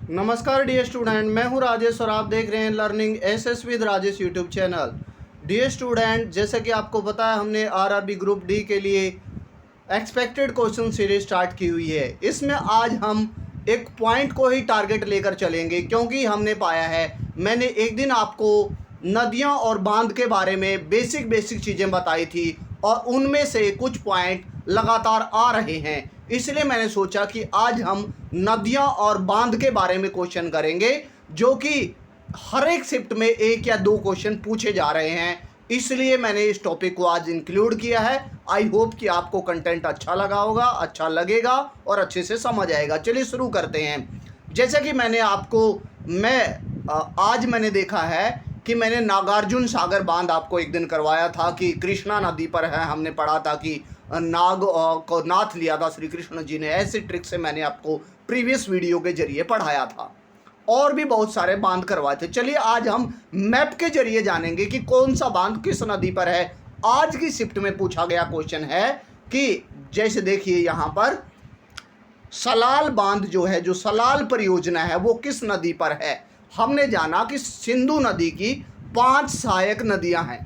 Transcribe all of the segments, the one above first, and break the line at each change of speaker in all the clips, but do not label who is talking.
नमस्कार dear student, मैं हूं राजेश और आप देख रहे हैं learning SS with Rajesh YouTube channel. Dear student, जैसे कि आपको पता है हमने आरआरबी ग्रुप डी के लिए एक्सपेक्टेड क्वेश्चन सीरीज स्टार्ट की हुई है। इसमें आज हम एक पॉइंट को ही टारगेट लेकर चलेंगे, क्योंकि हमने पाया है, मैंने एक दिन आपको नदियां और बांध के बारे में बेसिक चीज़ें बताई थी और उनमें से कुछ पॉइंट लगातार आ रहे हैं। इसलिए मैंने सोचा कि आज हम नदियां और बांध के बारे में क्वेश्चन करेंगे, जो कि हर एक शिफ्ट में एक या दो क्वेश्चन पूछे जा रहे हैं। इसलिए मैंने इस टॉपिक को आज इंक्लूड किया है। आई होप कि आपको कंटेंट अच्छा लगा होगा, अच्छा लगेगा और अच्छे से समझ आएगा। चलिए शुरू करते हैं। जैसे कि आज मैंने देखा है कि मैंने नागार्जुन सागर बांध आपको एक दिन करवाया था कि कृष्णा नदी पर है। हमने पढ़ा था कि नाग को नाथ लिया था श्री कृष्ण जी ने। ऐसी ट्रिक से मैंने आपको प्रीवियस वीडियो के जरिए पढ़ाया था और भी बहुत सारे बांध करवाए थे। चलिए आज हम मैप के जरिए जानेंगे कि कौन सा बांध किस नदी पर है। आज की शिफ्ट में पूछा गया क्वेश्चन है कि जैसे देखिए यहाँ पर सलाल बांध जो है, जो सलाल परियोजना है, वो किस नदी पर है। हमने जाना कि सिंधु नदी की 5 सहायक नदियां हैं।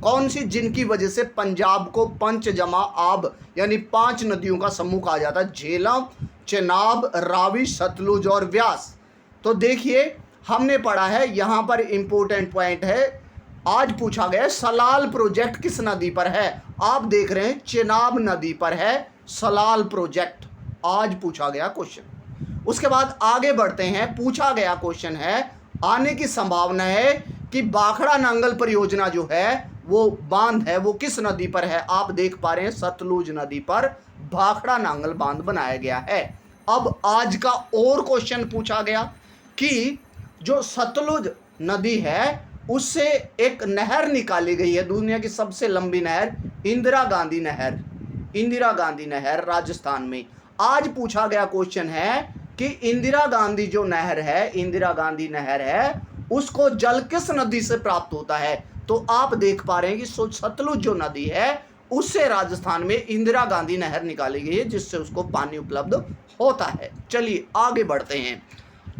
कौन सी? जिनकी वजह से पंजाब को पंच जमा आब यानी 5 नदियों का समूह कहा जाता है। झेलम, चेनाब, रावी, सतलुज और व्यास। तो देखिए हमने पढ़ा है, यहाँ पर इंपॉर्टेंट पॉइंट है। आज पूछा गया सलाल प्रोजेक्ट किस नदी पर है। आप देख रहे हैं चेनाब नदी पर है सलाल प्रोजेक्ट। आज पूछा गया क्वेश्चन। उसके बाद आगे बढ़ते हैं। पूछा गया क्वेश्चन है, आने की संभावना है कि भाखड़ा नांगल परियोजना जो है, वो बांध है, वो किस नदी पर है। आप देख पा रहे हैं सतलुज नदी पर भाखड़ा नांगल बांध बनाया गया है। अब आज का और क्वेश्चन पूछा गया कि जो सतलुज नदी है उससे एक नहर निकाली गई है, दुनिया की सबसे लंबी नहर, इंदिरा गांधी नहर। इंदिरा गांधी नहर राजस्थान में। आज पूछा गया क्वेश्चन है कि इंदिरा गांधी जो नहर है, इंदिरा गांधी नहर है, उसको जल किस नदी से प्राप्त होता है। तो आप देख पा रहे हैं कि सतलुज जो नदी है उससे राजस्थान में इंदिरा गांधी नहर निकाली गई है, जिससे उसको पानी उपलब्ध होता है। चलिए आगे बढ़ते हैं।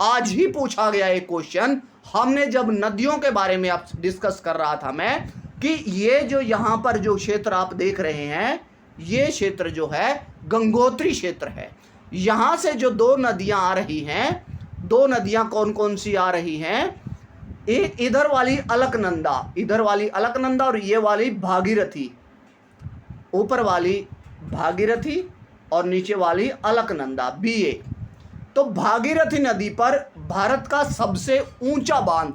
आज ही पूछा गया एक क्वेश्चन, हमने जब नदियों के बारे में आप डिस्कस कर रहा था मैं, कि ये जो यहाँ पर जो क्षेत्र आप देख रहे हैं, ये क्षेत्र जो है गंगोत्री क्षेत्र है। यहाँ से जो 2 नदियाँ आ रही हैं, 2 नदियाँ कौन कौन सी आ रही हैं? एक इधर वाली अलकनंदा, इधर वाली अलकनंदा और ये वाली भागीरथी। ऊपर वाली भागीरथी और नीचे वाली अलकनंदा, BA। तो भागीरथी नदी पर भारत का सबसे ऊंचा बांध,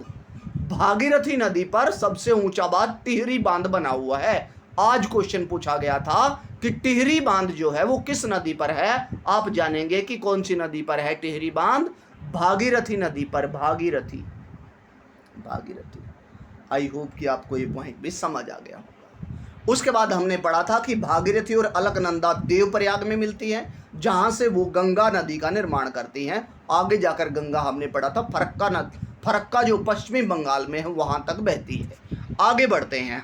भागीरथी नदी पर सबसे ऊंचा बांध टिहरी बांध बना हुआ है। आज क्वेश्चन पूछा गया था कि टिहरी बांध जो है वो किस नदी पर है। आप जानेंगे कि कौन सी नदी पर है टिहरी बांध। भागीरथी नदी पर। भागीरथी। आई होप कि आपको ये पॉइंट भी समझ आ गया होगा। उसके बाद हमने पढ़ा था कि भागीरथी और अलकनंदा देवप्रयाग में मिलती है, जहां से वो गंगा नदी का निर्माण करती हैं। आगे जाकर गंगा हमने पढ़ा था फरक्का नदी, फरक्का जो पश्चिमी बंगाल में है वहां तक बहती है। आगे बढ़ते हैं।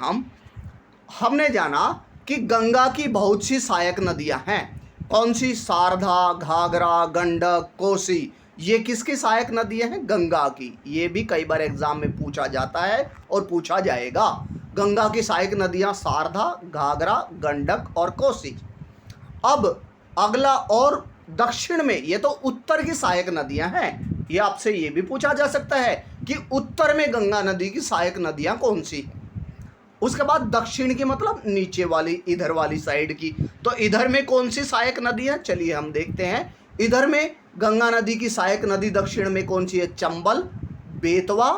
हमने जाना कि गंगा की बहुत सी सहायक नदियां हैं। कौन सी? शारदा, घाघरा, गंडक, कोसी। ये किसकी सहायक नदियां हैं? गंगा की। ये भी कई बार एग्जाम में पूछा जाता है और पूछा जाएगा। गंगा की सहायक नदियां शारदा, घाघरा, गंडक और कोसी। अब अगला और दक्षिण में, ये तो उत्तर की सहायक नदियां हैं। ये आपसे ये भी पूछा जा सकता है कि उत्तर में गंगा नदी की सहायक नदियां कौन सी हैं। उसके बाद दक्षिण की मतलब नीचे वाली, इधर वाली साइड की। तो इधर में कौन सी सहायक नदी है, चलिए हम देखते हैं। इधर में गंगा नदी की सहायक नदी दक्षिण में कौन सी है? चंबल, बेतवा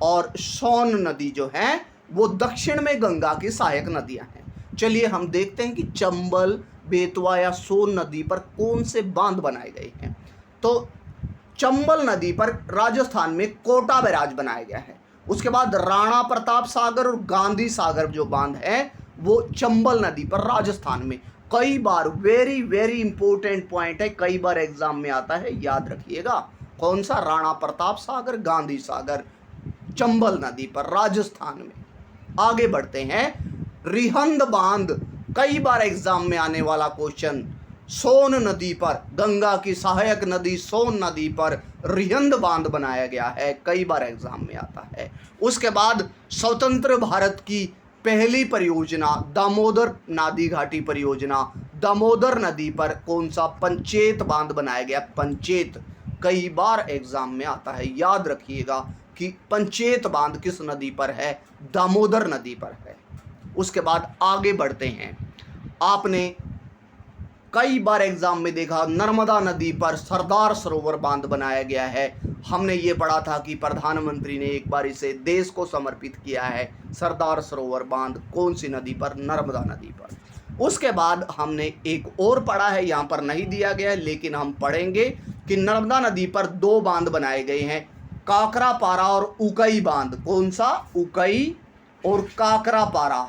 और सोन नदी जो है वो दक्षिण में गंगा की सहायक नदियां हैं। चलिए हम देखते हैं कि चंबल, बेतवा या सोन नदी पर कौन से बांध बनाए गए हैं। तो चंबल नदी पर राजस्थान में कोटा बैराज बनाया गया है। उसके बाद राणा प्रताप सागर और गांधी सागर जो बांध है वो चंबल नदी पर राजस्थान में। कई बार वेरी इंपॉर्टेंट पॉइंट है, कई बार एग्जाम में आता है, याद रखिएगा। कौन सा? राणा प्रताप सागर, गांधी सागर, चंबल नदी पर राजस्थान में। आगे बढ़ते हैं। रिहंद बांध, कई बार एग्जाम में आने वाला क्वेश्चन। सोन नदी पर, गंगा की सहायक नदी सोन नदी पर रिहंद बांध बनाया गया है, कई बार एग्जाम में आता है। उसके बाद स्वतंत्र भारत की पहली परियोजना दामोदर नादी घाटी परियोजना, दामोदर नदी पर कौन सा पंचेत बांध बनाया गया? पंचेत, कई बार एग्जाम में आता है, याद रखिएगा कि पंचेत बांध किस नदी पर है? दामोदर नदी पर है। उसके बाद आगे बढ़ते हैं, आपने कई बार एग्जाम में देखा नर्मदा नदी पर सरदार सरोवर बांध बनाया गया है। हमने ये पढ़ा था कि प्रधानमंत्री ने एक बार इसे देश को समर्पित किया है। सरदार सरोवर बांध कौन सी नदी पर? नर्मदा नदी पर। उसके बाद हमने एक और पढ़ा है, यहाँ पर नहीं दिया गया है लेकिन हम पढ़ेंगे कि नर्मदा नदी पर 2 बांध बनाए गए हैं, काकरापारा और उकई बांध। कौन सा? उकई और काकरापारा।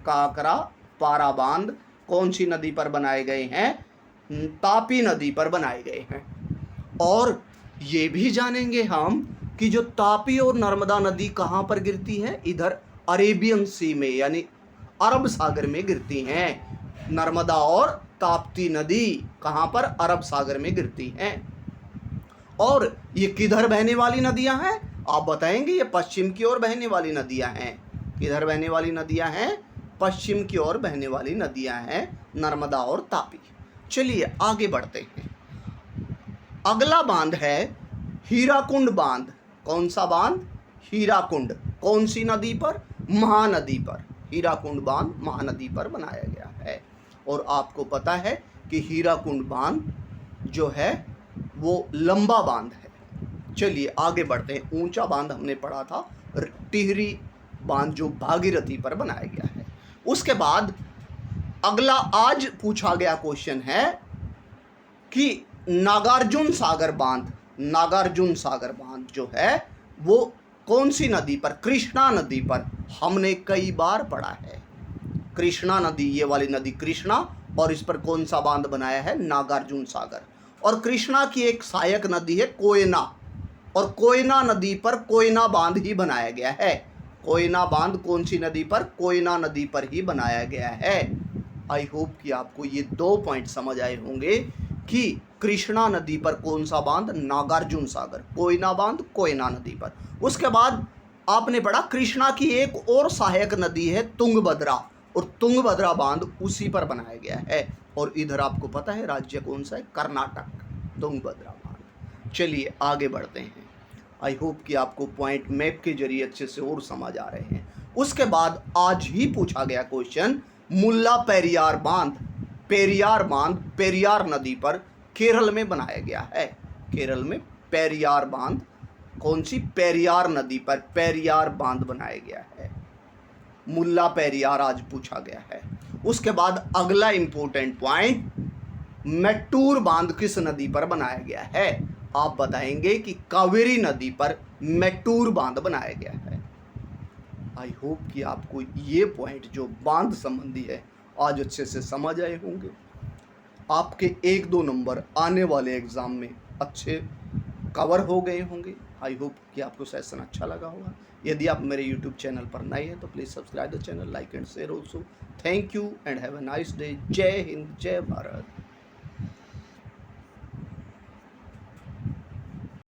काकरापारा बांध कौन सी नदी पर बनाए गए हैं? तापी नदी पर बनाए गए हैं। और ये भी जानेंगे हम कि जो तापी और नर्मदा नदी कहाँ पर गिरती है? इधर अरेबियन सी में, यानी अरब सागर में गिरती हैं। नर्मदा और ताप्ती नदी कहाँ पर? अरब सागर में गिरती हैं। और ये किधर बहने वाली नदियां हैं? आप बताएंगे। ये पश्चिम की ओर बहने वाली नदियां हैं। किधर बहने वाली नदियां हैं? पश्चिम की ओर बहने वाली नदियां हैं, नर्मदा और तापी। चलिए आगे बढ़ते हैं। अगला बांध है हीराकुंड बांध। कौन सा बांध? हीराकुंड। कौन सी नदी पर? महानदी पर। हीराकुंड बांध महानदी पर बनाया गया है। और आपको पता है कि हीराकुंड बांध जो है वो लंबा बांध है। चलिए आगे बढ़ते हैं। ऊंचा बांध हमने पढ़ा था, टिहरी बांध जो भागीरथी पर बनाया गया है। उसके बाद अगला आज पूछा गया क्वेश्चन है कि नागार्जुन सागर बांध, नागार्जुन सागर बांध जो है वो कौन सी नदी पर? कृष्णा नदी पर। हमने कई बार पढ़ा है कृष्णा नदी, ये वाली नदी कृष्णा, और इस पर कौन सा बांध बनाया है? नागार्जुन सागर। और कृष्णा की एक सहायक नदी है कोयना, और कोयना नदी पर कोयना बांध ही बनाया गया है। कोयना बांध कौन सी नदी पर? कोयना नदी पर ही बनाया गया है। आई होप कि आपको ये 2 पॉइंट समझ आए होंगे कि कृष्णा नदी पर कौन सा बांध? नागार्जुन सागर। कोयना बांध कोयना नदी पर। उसके बाद आपने पढ़ा कृष्णा की एक और सहायक नदी है तुंगभद्रा, और तुंगभद्रा बांध उसी पर बनाया गया है। और इधर आपको पता है राज्य कौन सा है? कर्नाटक, तुंगभद्रा बांध। चलिए आगे बढ़ते हैं। आई होप कि आपको पॉइंट मैप के जरिए अच्छे से और समझ आ रहे हैं। उसके बाद आज ही पूछा गया क्वेश्चन मुल्ला पेरियार बांध। पेरियार बांध पेरियार नदी पर केरल में बनाया गया है। केरल में पेरियार बांध कौन सी? पेरियार नदी पर पेरियार बांध बनाया गया है। मुल्ला पेरियार आज पूछा गया है। उसके बाद अगला इंपॉर्टेंट पॉइंट, मेट्टूर बांध किस नदी पर बनाया गया है? आप बताएंगे कि कावेरी नदी पर मेट्टूर बांध बनाया गया है। आई होप कि आपको ये पॉइंट जो बांध संबंधी है आज अच्छे से समझ आए होंगे। आपके 1-2 नंबर आने वाले एग्जाम में अच्छे कवर हो गए होंगे। आई होप कि आपको सेशन अच्छा लगा होगा। यदि आप मेरे यूट्यूब चैनल पर नए हैं तो please subscribe the channel, like and share also. Thank you and have a nice day. जय हिंद, जय भारत।